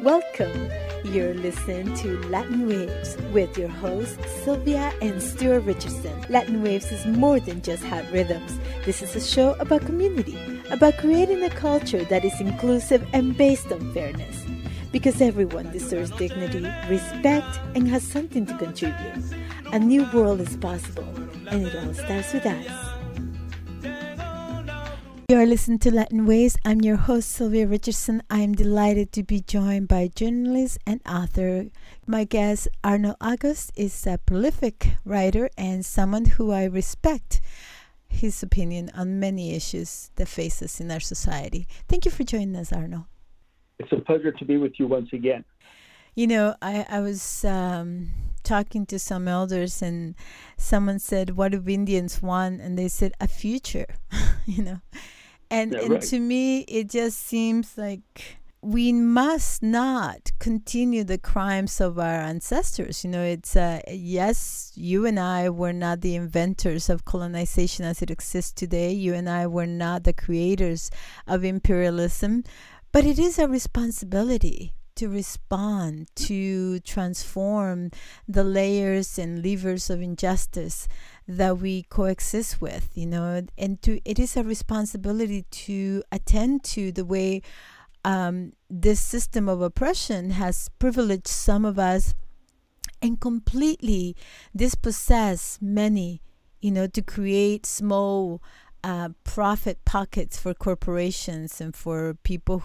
Welcome. You're listening to Latin Waves with your hosts, Sylvia and Sylvia Richardson. Latin Waves is more than just hot rhythms. This is a show about community, about creating a culture that is inclusive and based on fairness. Because everyone deserves dignity, respect, and has something to contribute. A new world is possible, and it all starts with us. You are listening to Latin Waves. I'm your host, Sylvia Richardson. I am delighted to be joined by journalist and author. My guest, Arnold August, is a prolific writer and someone who I respect his opinion on many issues that face us in our society. Thank you for joining us, Arnold. It's a pleasure to be with you once again. You know, I was talking to some elders, and someone said, what do Indians want? And they said, a future, you know. And right. To me, it just seems like we must not continue the crimes of our ancestors. You know, it's, yes, you and I were not the inventors of colonization as it exists today. You and I were not the creators of imperialism. But it is a responsibility to respond, to transform the layers and levers of injustice that we coexist with, you know, and it is a responsibility to attend to the way this system of oppression has privileged some of us and completely dispossessed many, you know, to create small profit pockets for corporations and for people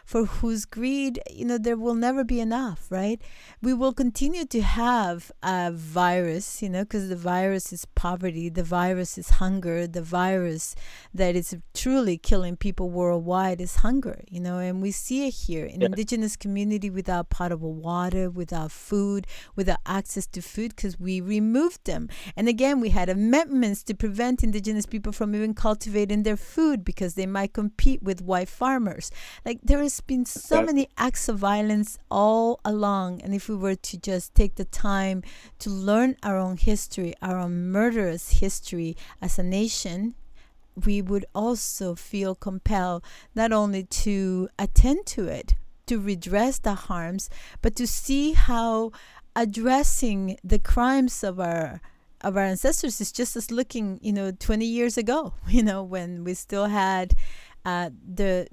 for whose greed, you know, there will never be enough, right? We will continue to have a virus, you know, because the virus is poverty, the virus is hunger, the virus that is truly killing people worldwide is hunger, you know, and we see it here in Indigenous community without potable water, without food, without access to food because we removed them. And again, we had amendments to prevent Indigenous people from even cultivating their food because they might compete with white farmers. Like, there has been so many acts of violence all along, and if we were to just take the time to learn our own history, our own murderous history as a nation, we would also feel compelled not only to attend to it, to redress the harms, but to see how addressing the crimes of our ancestors is just as looking, you know, 20 years ago, you know, when we still had the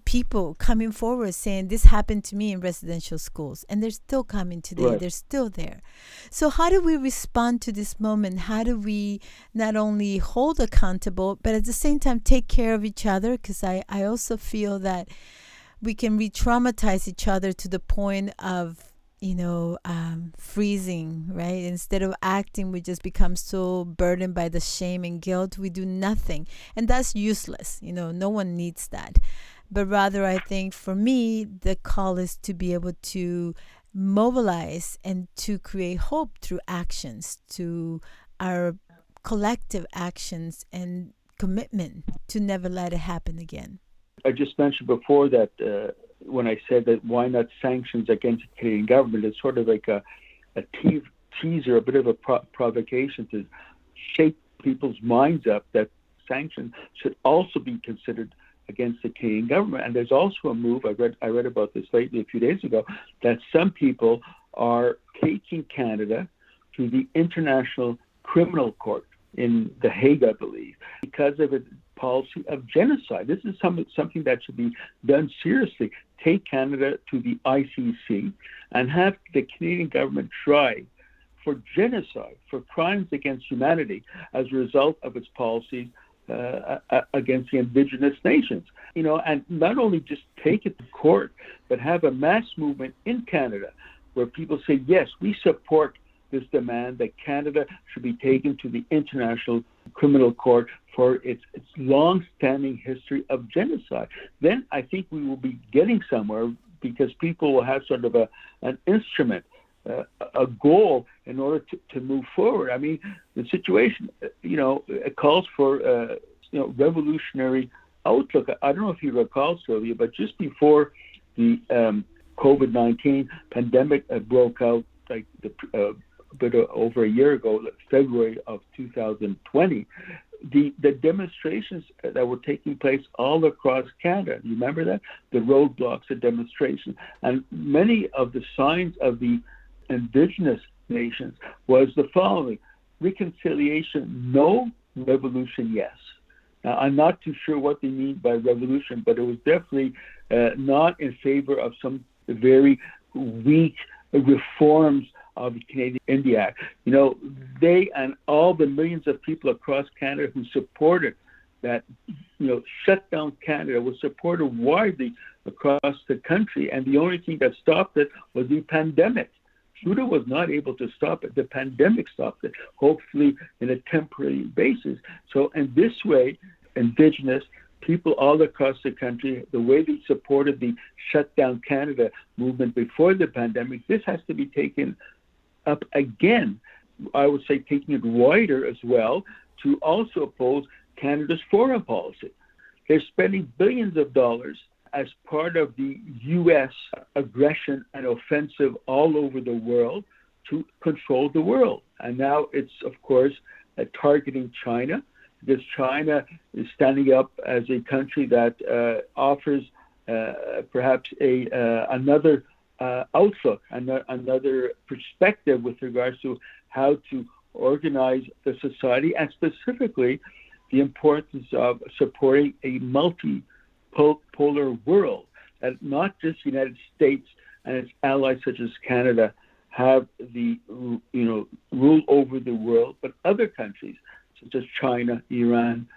people coming forward saying this happened to me in residential schools, and they're still coming today. Right. They're still there. So how do we respond to this moment? How do we not only hold accountable, but at the same time take care of each other? Because I also feel that we can re-traumatize each other to the point of, you know, freezing, right? Instead of acting, we just become so burdened by the shame and guilt. We do nothing. And that's useless. You know, no one needs that. But rather, I think for me, the call is to be able to mobilize and to create hope through actions, to our collective actions and commitment to never let it happen again. I just mentioned before that when I said that why not sanctions against the Canadian government, it's sort of like a teaser, a bit of a provocation to shake people's minds up that sanctions should also be considered against the Canadian government. And there's also a move, I read about this lately a few days ago, that some people are taking Canada to the International Criminal Court in The Hague, I believe, because of its policy of genocide. This is something that should be done seriously. Take Canada to the ICC and have the Canadian government try for genocide, for crimes against humanity as a result of its policies against the Indigenous nations. You know, and not only just take it to court, but have a mass movement in Canada where people say, yes, we support this demand that Canada should be taken to the International Criminal Court for its long-standing history of genocide. Then I think we will be getting somewhere because people will have sort of an instrument, a goal in order to move forward. I mean, the situation, you know, it calls for, revolutionary outlook. I don't know if you recall, Sylvia, but just before the COVID-19 pandemic broke out, like a bit over a year ago, February of 2020, the demonstrations that were taking place all across Canada, you remember that? The roadblocks, the demonstrations, and many of the signs of the Indigenous nations was the following: reconciliation, no; revolution, yes. Now, I'm not too sure what they mean by revolution, but it was definitely not in favor of some very weak reforms of the Canadian India Act. You know, they and all the millions of people across Canada who supported that, you know, shut down Canada was supported widely across the country, and the only thing that stopped it was the pandemic. Trudeau was not able to stop it. The pandemic stopped it, hopefully in a temporary basis. So in this way, Indigenous people all across the country, the way they supported the Shut Down Canada movement before the pandemic, this has to be taken up again. I would say taking it wider as well to also oppose Canada's foreign policy. They're spending billions of dollars as part of the U.S. aggression and offensive all over the world to control the world. And now it's, of course, targeting China, because China is standing up as a country that offers perhaps another outlook, another perspective with regards to how to organize the society, and specifically the importance of supporting a multipolar world, that not just the United States and its allies such as Canada have the rule over the world, but other countries such as China, Iran,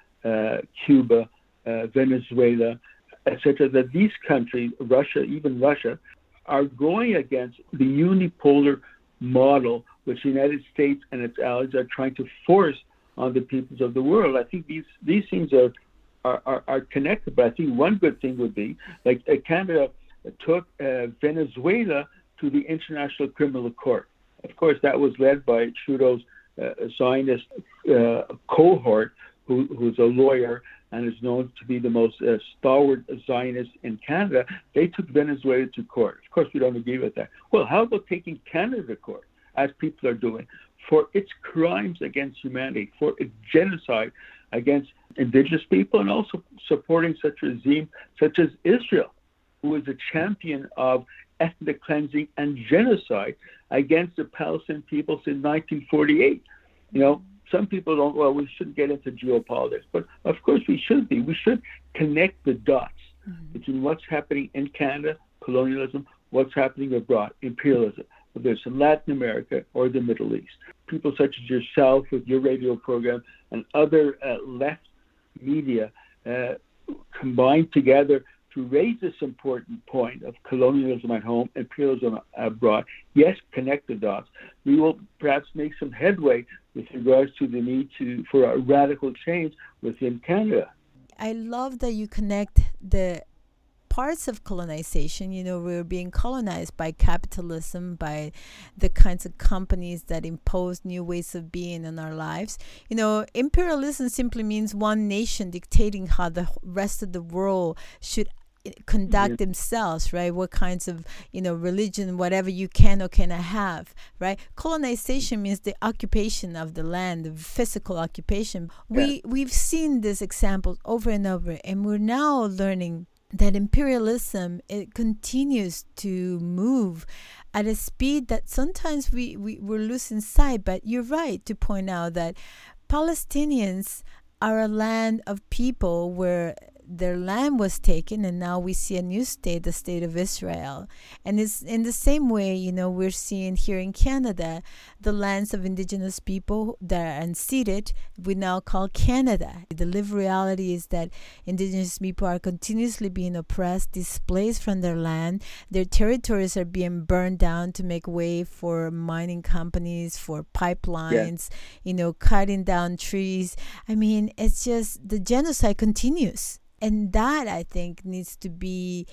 Cuba, Venezuela, etc., that these countries, Russia, even Russia, are going against the unipolar model which the United States and its allies are trying to force on the peoples of the world. I think these things are connected, but I think one good thing would be, like Canada took Venezuela to the International Criminal Court. Of course, that was led by Trudeau's Zionist cohort, who's a lawyer and is known to be the most stalwart Zionist in Canada. They took Venezuela to court. Of course, we don't agree with that. Well, how about taking Canada to court, as people are doing, for its crimes against humanity, for its genocide against Indigenous people, and also supporting such a regime such as Israel, who is a champion of ethnic cleansing and genocide against the Palestinian people since 1948. You know, some people don't, well, we shouldn't get into geopolitics, but of course we should be. We should connect the dots between what's happening in Canada, colonialism, what's happening abroad, imperialism, whether it's in Latin America or the Middle East. People such as yourself with your radio program and other left media combined together to raise this important point of colonialism at home, imperialism abroad. Yes, connect the dots. We will perhaps make some headway with regards to the need for a radical change within Canada. I love that you connect the parts of colonization. You know, we're being colonized by capitalism, by the kinds of companies that impose new ways of being in our lives. You know, imperialism simply means one nation dictating how the rest of the world should conduct themselves, right? What kinds of, religion, whatever you can or cannot have, right? Colonization means the occupation of the land, the physical occupation. We've seen these examples over and over, and we're now learning that imperialism, it continues to move at a speed that sometimes we're losing sight. But you're right to point out that Palestinians are a land of people where their land was taken, and now we see a new state, the state of Israel. And it's in the same way, we're seeing here in Canada, the lands of Indigenous people that are unceded, we now call Canada. The lived reality is that Indigenous people are continuously being oppressed, displaced from their land. Their territories are being burned down to make way for mining companies, for pipelines, cutting down trees. I mean, it's just the genocide continues. And that, I think, needs to be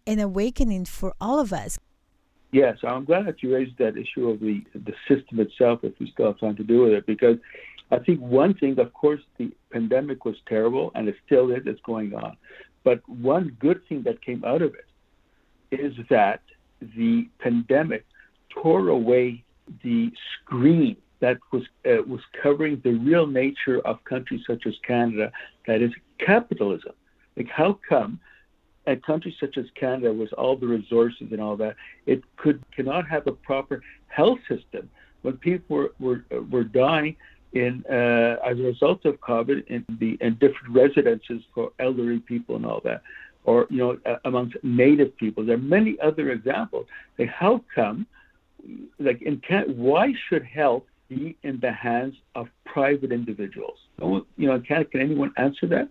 an awakening for all of us. Yes, I'm glad that you raised that issue of the system itself, if we still have time to do with it, because I think one thing, of course, the pandemic was terrible, and it still is, it's going on. But one good thing that came out of it is that the pandemic tore away the screen that was covering the real nature of countries such as Canada, that is capitalism. Like, how come a country such as Canada, with all the resources and all that, it cannot have a proper health system when people were dying as a result of COVID in different residences for elderly people and all that, or amongst Native people. There are many other examples. Like, how come, like in Canada, why should health be in the hands of private individuals? In Canada, can anyone answer that?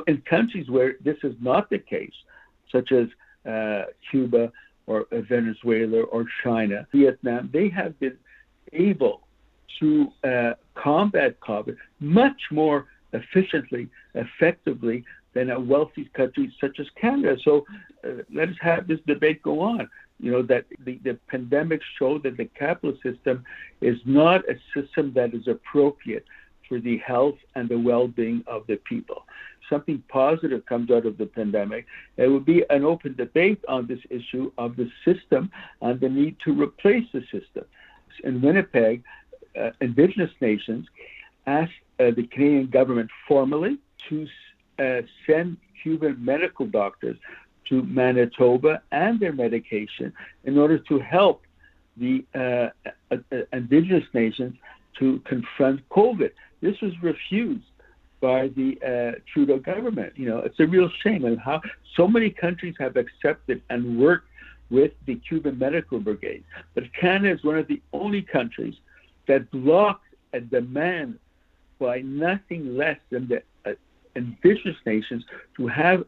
In countries where this is not the case, such as Cuba or Venezuela or China, Vietnam, they have been able to combat COVID much more efficiently, effectively than a wealthy country such as Canada. So let us have this debate go on. That the pandemic showed that the capitalist system is not a system that is appropriate for the health and the well-being of the people. Something positive comes out of the pandemic. There will be an open debate on this issue of the system and the need to replace the system. In Winnipeg, Indigenous nations asked the Canadian government formally to send Cuban medical doctors to Manitoba and their medication in order to help the Indigenous nations to confront COVID. This was refused by the Trudeau government. It's a real shame, and how so many countries have accepted and worked with the Cuban medical brigade. But Canada is one of the only countries that blocked a demand by nothing less than the Indigenous nations to have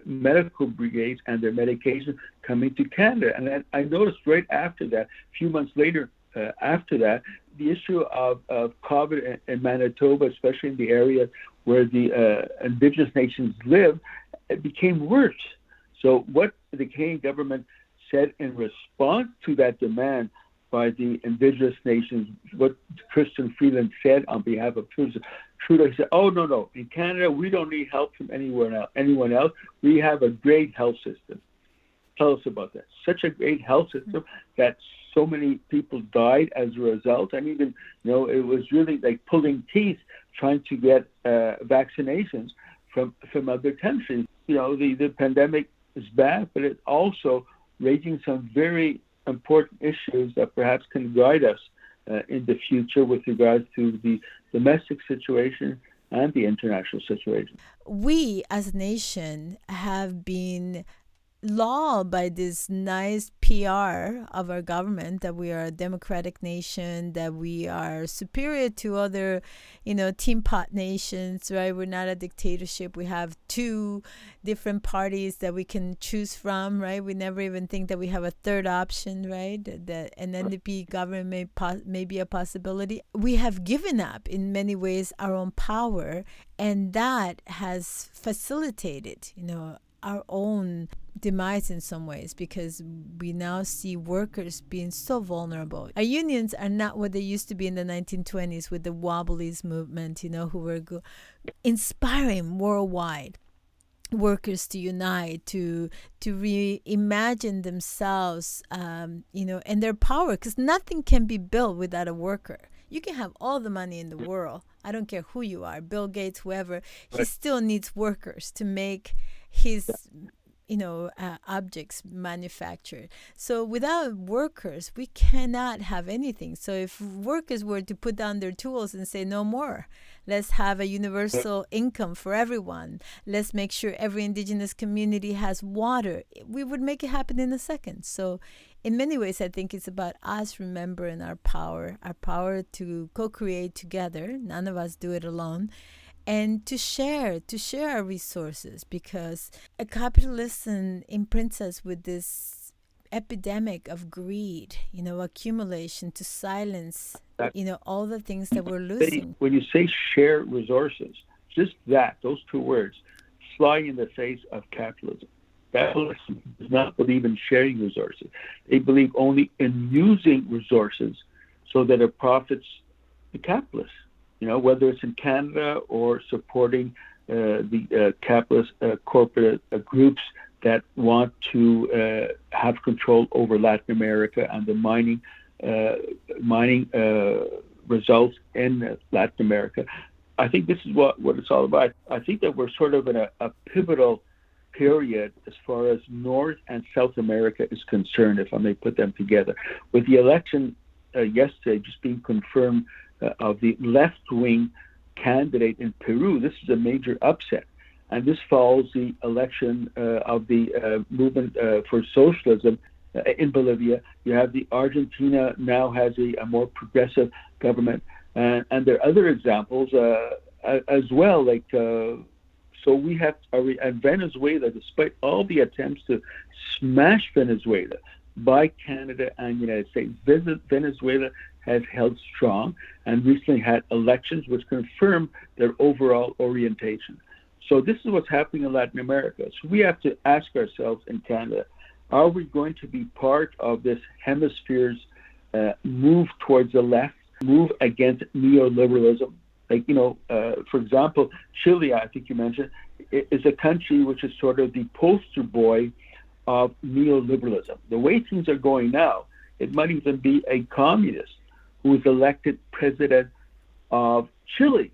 medical brigades and their medication coming to Canada. And I noticed right after that, a few months later after that, the issue of COVID in Manitoba, especially in the area where the Indigenous nations live, it became worse. So what the Canadian government said in response to that demand by the Indigenous nations, what Christian Freeland said on behalf of Trudeau, he said, "Oh, no, in Canada, we don't need help from anyone else. We have a great health system." Tell us about that. Such a great health system that so many people died as a result. And even, it was really like pulling teeth trying to get vaccinations from other countries. The pandemic is bad, but it's also raising some very important issues that perhaps can guide us in the future with regards to the domestic situation and the international situation. We as a nation have been lulled by this nice PR of our government that we are a democratic nation, that we are superior to other, team pot nations, right? We're not a dictatorship. We have two different parties that we can choose from, right? We never even think that we have a third option, right? That an NDP government may be a possibility. We have given up in many ways our own power, and that has facilitated, our own demise in some ways, because we now see workers being so vulnerable. Our unions are not what they used to be in the 1920s with the Wobblies movement, who were inspiring worldwide workers to unite, to reimagine themselves, and their power, because nothing can be built without a worker. You can have all the money in the world. I don't care who you are, Bill Gates, whoever. He still needs workers to make his objects manufactured. So without workers, we cannot have anything. So if workers were to put down their tools and say no more, let's have a universal income for everyone, let's make sure every Indigenous community has water, we would make it happen in a second. So in many ways, I think it's about us remembering our power to co-create together. None of us do it alone. And to share our resources, because a capitalism imprints us with this epidemic of greed, accumulation to silence, all the things that we're losing. When you say share resources, just those two words fly in the face of capitalism. Capitalism does not believe in sharing resources. They believe only in using resources so that it profits the capitalists. Whether it's in Canada or supporting the capitalist corporate groups that want to have control over Latin America and the mining results in Latin America. I think this is what it's all about. I think that we're sort of in a pivotal period as far as North and South America is concerned, if I may put them together. With the election yesterday just being confirmed of the left-wing candidate in Peru, this is a major upset. And this follows the election of the movement for socialism in Bolivia. You have the Argentina now has a more progressive government. And there are other examples as well, like so we have and Venezuela, despite all the attempts to smash Venezuela by Canada and the United States, Venezuela has held strong and recently had elections which confirm their overall orientation. So this is what's happening in Latin America. So we have to ask ourselves in Canada, are we going to be part of this hemisphere's move towards the left, move against neoliberalism? Like, for example, Chile, I think you mentioned, is a country which is sort of the poster boy of neoliberalism. The way things are going now, it might even be a communist who is elected president of Chile.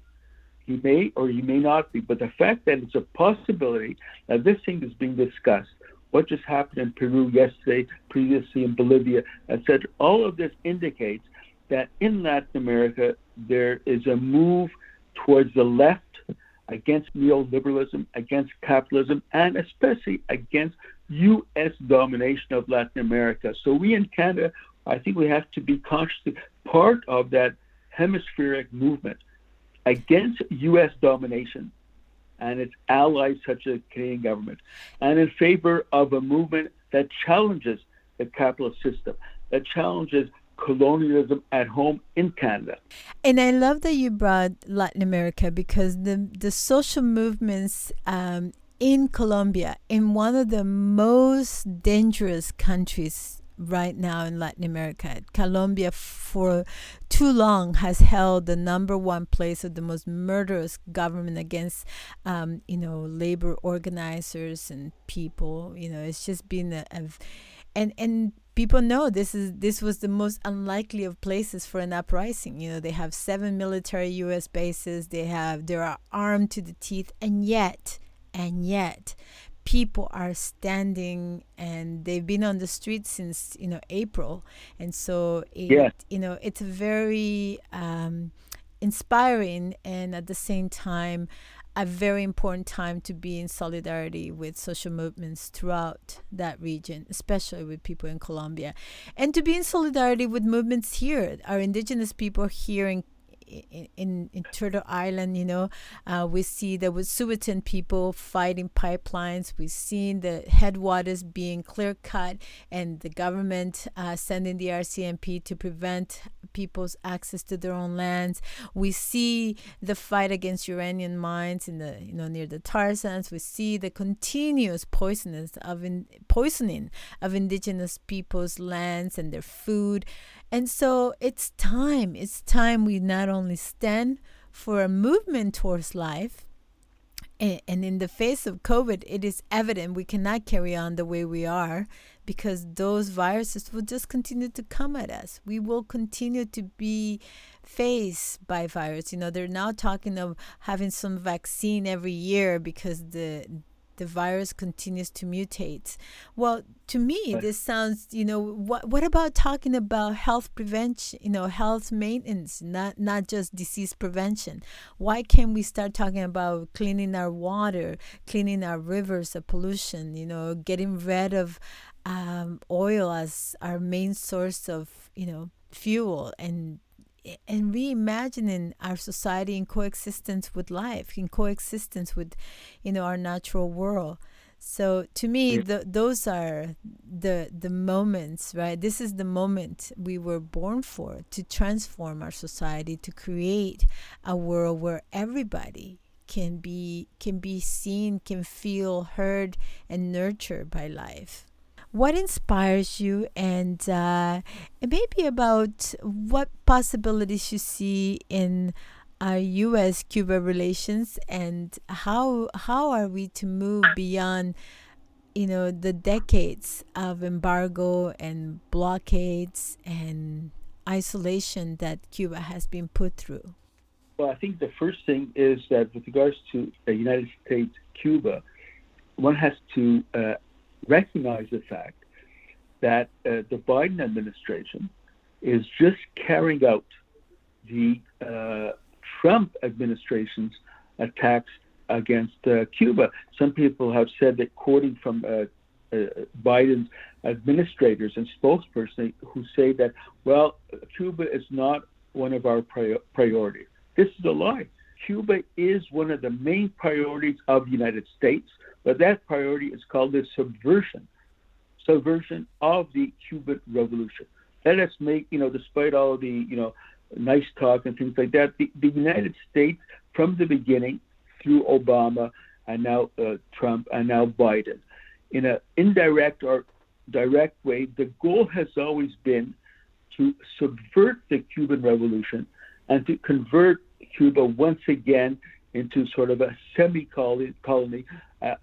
He may or he may not be, but the fact that it's a possibility that this thing is being discussed, what just happened in Peru yesterday, previously in Bolivia, etc., all of this indicates that in Latin America, there is a move towards the left against neoliberalism, against capitalism, and especially against U.S. domination of Latin America. So we in Canada, I think we have to be consciously part of that hemispheric movement against U.S. domination and its allies such as the Canadian government, and in favor of a movement that challenges the capitalist system, that challenges colonialism at home in Canada. And I love that you brought Latin America, because the social movements in Colombia, in one of the most dangerous countries right now in Latin America, Colombia for too long has held the number one place of the most murderous government against labor organizers and people. It's just been and people know this was the most unlikely of places for an uprising. They have 7 military U.S. bases. They are armed to the teeth, and yet people are standing, and they've been on the streets since April, and so it's very inspiring, and at the same time a very important time to be in solidarity with social movements throughout that region, especially with people in Colombia, and to be in solidarity with movements here. Our indigenous people here in Turtle Island, we see the Wet'suwet'en people fighting pipelines. We've seen the headwaters being clear cut, and the government sending the RCMP to prevent people's access to their own lands. We see the fight against uranium mines in the near the tar sands. We see the continuous poisoning of indigenous people's lands and their food. And so it's time we not only stand for a movement towards life, and in the face of COVID, it is evident we cannot carry on the way we are, because those viruses will just continue to come at us. We will continue to be faced by virus. They're now talking of having some vaccine every year because the virus continues to mutate. Well, to me, this sounds, what about talking about health prevention, health maintenance, not just disease prevention? Why can't we start talking about cleaning our water, cleaning our rivers of pollution, getting rid of oil as our main source of, fuel, and reimagining our society in coexistence with life, in coexistence with, our natural world. So to me, those are the moments, right? This is the moment we were born for, to transform our society, to create a world where everybody can be seen, can feel heard, and nurtured by life. What inspires you, and maybe about what possibilities you see in U.S.-Cuba relations, and how are we to move beyond, the decades of embargo and blockades and isolation that Cuba has been put through? Well, I think the first thing is that with regards to the United States, Cuba, one has to recognize the fact that the Biden administration is just carrying out the Trump administration's attacks against Cuba. Some people have said that, quoting from Biden's administrators and spokespersons, who say that, well, Cuba is not one of our priorities. This is a lie. Cuba is one of the main priorities of the United States, but that priority is called the subversion of the Cuban Revolution. Let us make, despite all of the, nice talk and things like that, the United States, from the beginning, through Obama and now Trump and now Biden, in an indirect or direct way, the goal has always been to subvert the Cuban Revolution and to convert Cuba once again into sort of a semi-colony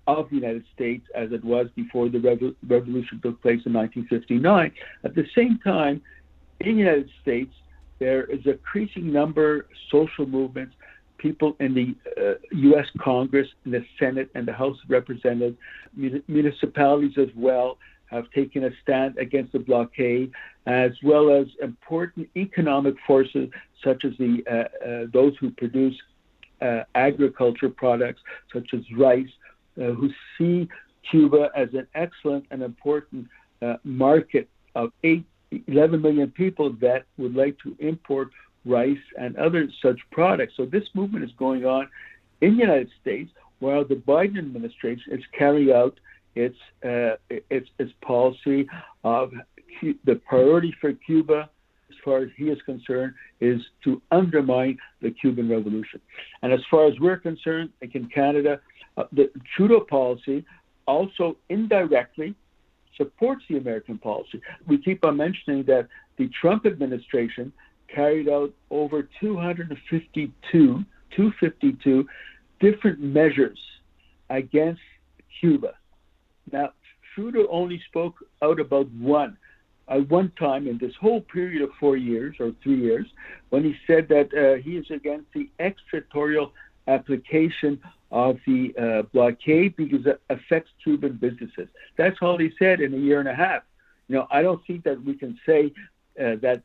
of the United States, as it was before the revolution took place in 1959. At the same time, in the United States, there is an increasing number of social movements, people in the U.S. Congress, in the Senate, and the House of Representatives, municipalities as well, have taken a stand against the blockade, as well as important economic forces such as those who produce agriculture products such as rice, who see Cuba as an excellent and important market of 11 million people that would like to import rice and other such products. So this movement is going on in the United States, while the Biden administration is carrying out its policy of the priority for Cuba, as far as he is concerned, is to undermine the Cuban Revolution. And as far as we're concerned, like in Canada, the Trudeau policy also indirectly supports the American policy. We keep on mentioning that the Trump administration carried out over 252 different measures against Cuba. Now, Trudeau only spoke out about one time in this whole period of 4 years or 3 years, when he said that he is against the extraterritorial application of the blockade because it affects Cuban businesses. That's all he said in a year and a half. I don't think that we can say that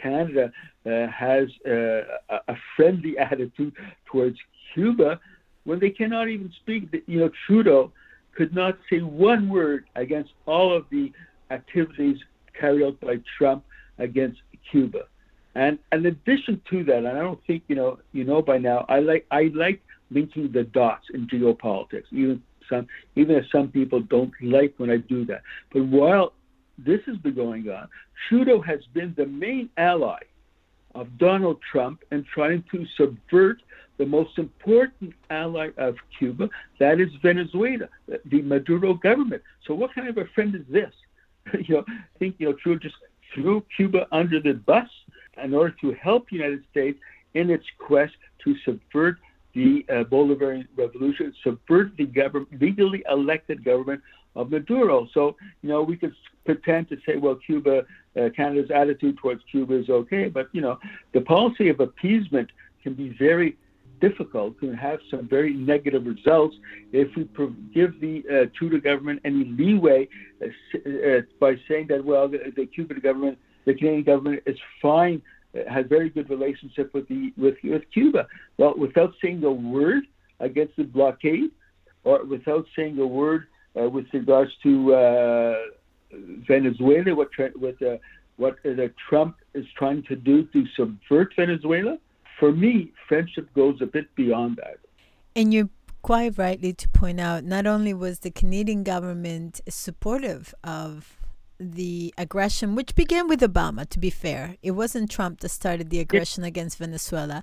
Canada has a friendly attitude towards Cuba when they cannot even speak. Trudeau could not say one word against all of the activities carried out by Trump against Cuba. And in addition to that, and I don't think by now, I like linking the dots in geopolitics, even if some people don't like when I do that. But while this has been going on, Trudeau has been the main ally of Donald Trump in trying to subvert the most important ally of Cuba, that is Venezuela, the Maduro government. So what kind of a friend is this? I think Trudeau just threw Cuba under the bus in order to help the United States in its quest to subvert the Bolivarian revolution, subvert the legally elected government of Maduro. So, we could pretend to say, well, Canada's attitude towards Cuba is okay, but, the policy of appeasement can be very difficult, can have some very negative results if we give the Trudeau government any leeway by saying that, well, the Cuban government, the Canadian government is fine, has very good relationship with Cuba. Well, without saying a word against the blockade, or without saying a word with regards to Venezuela, what Trump is trying to do to subvert Venezuela, for me, friendship goes a bit beyond that. And you're quite rightly to point out, not only was the Canadian government supportive of the aggression, which began with Obama, to be fair. It wasn't Trump that started the aggression against Venezuela.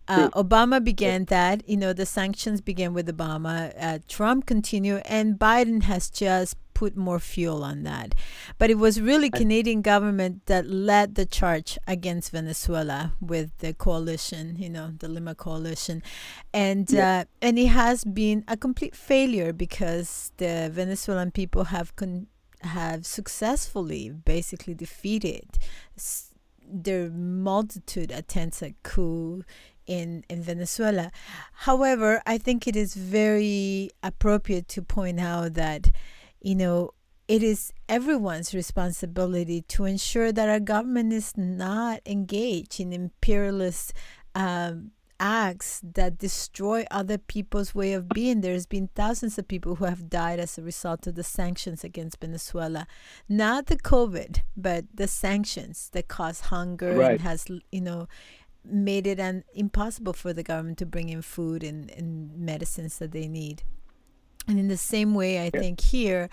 Obama began that. The sanctions began with Obama. Trump continued, and Biden has just put more fuel on that. But it was really Canadian government that led the charge against Venezuela with the coalition, the Lima coalition. And it has been a complete failure because the Venezuelan people have successfully basically defeated their multitude attempts at coup in Venezuela. However, I think it is very appropriate to point out that, it is everyone's responsibility to ensure that our government is not engaged in imperialist acts that destroy other people's way of being. There's been thousands of people who have died as a result of the sanctions against Venezuela. Not the COVID, but the sanctions that cause hunger Right. and has, made it impossible for the government to bring in food and medicines that they need. And in the same way, I think here,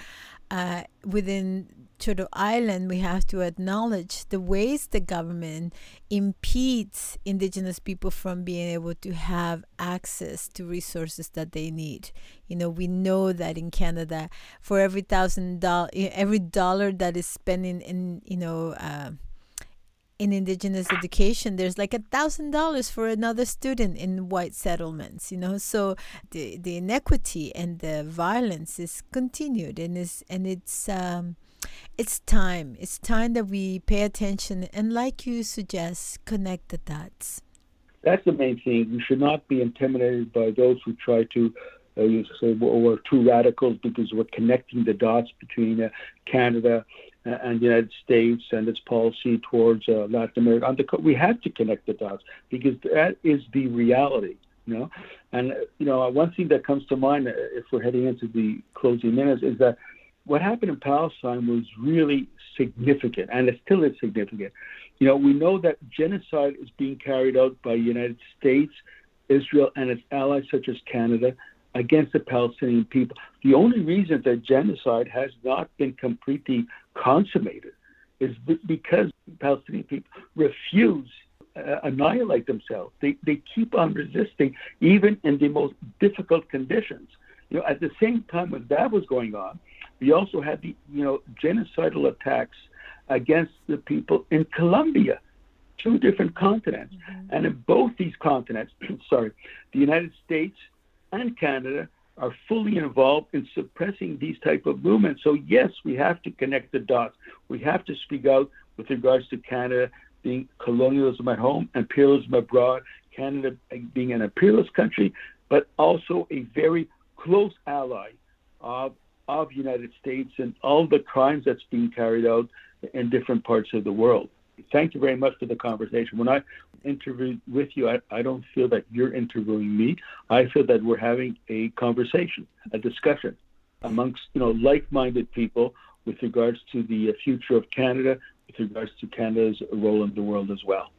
within Turtle Island, we have to acknowledge the ways the government impedes Indigenous people from being able to have access to resources that they need. We know that in Canada, for every $1,000, every dollar that is spent in Indigenous education, there's like $1,000 for another student in white settlements. So the inequity and the violence is continued, and it's time. It's time that we pay attention and, like you suggest, connect the dots. That's the main thing. We should not be intimidated by those who try to say we're too radicals because we're connecting the dots between Canada and the United States and its policy towards Latin America. We have to connect the dots because that is the reality, And, one thing that comes to mind if we're heading into the closing minutes is that what happened in Palestine was really significant, and it still is significant. We know that genocide is being carried out by the United States, Israel, and its allies such as Canada against the Palestinian people. The only reason that genocide has not been completely consummated is because Palestinian people refuse annihilate themselves. They keep on resisting, even in the most difficult conditions. At the same time when that was going on, we also had the genocidal attacks against the people in Colombia, 2 different continents. Mm-hmm. And in both these continents, the United States and Canada are fully involved in suppressing these type of movements. So yes, we have to connect the dots. We have to speak out with regards to Canada being colonialism at home, imperialism abroad, Canada being an imperialist country, but also a very close ally of United States and all the crimes that's being carried out in different parts of the world. Thank you very much for the conversation. When I interview with you, I don't feel that you're interviewing me. I feel that we're having a conversation, a discussion amongst like-minded people with regards to the future of Canada, with regards to Canada's role in the world as well.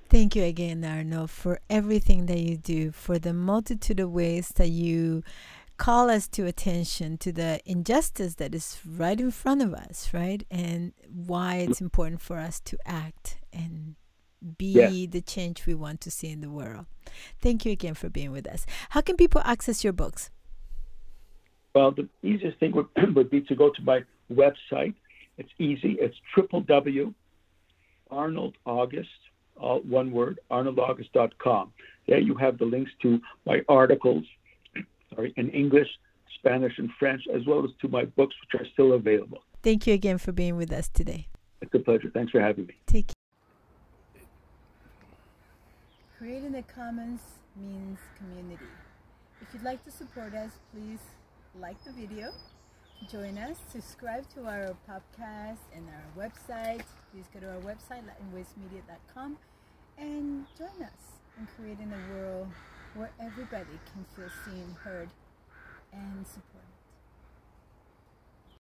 Thank you again, Arnold, for everything that you do, for the multitude of ways that you call us to attention to the injustice that is right in front of us, right? And why it's important for us to act and be the change we want to see in the world. Thank you again for being with us. How can people access your books? Well, the easiest thing would be to go to my website. It's easy. It's www.ArnoldAugust, all one word, ArnoldAugust.com. There you have the links to my articles, in English, Spanish, and French, as well as to my books, which are still available. Thank you again for being with us today. It's a pleasure. Thanks for having me. Take care. Creating the Commons means community. If you'd like to support us, please like the video, join us, subscribe to our podcast and our website. Please go to our website, latinwaysmedia.com, and join us in creating a world where everybody can feel seen, heard, and supported.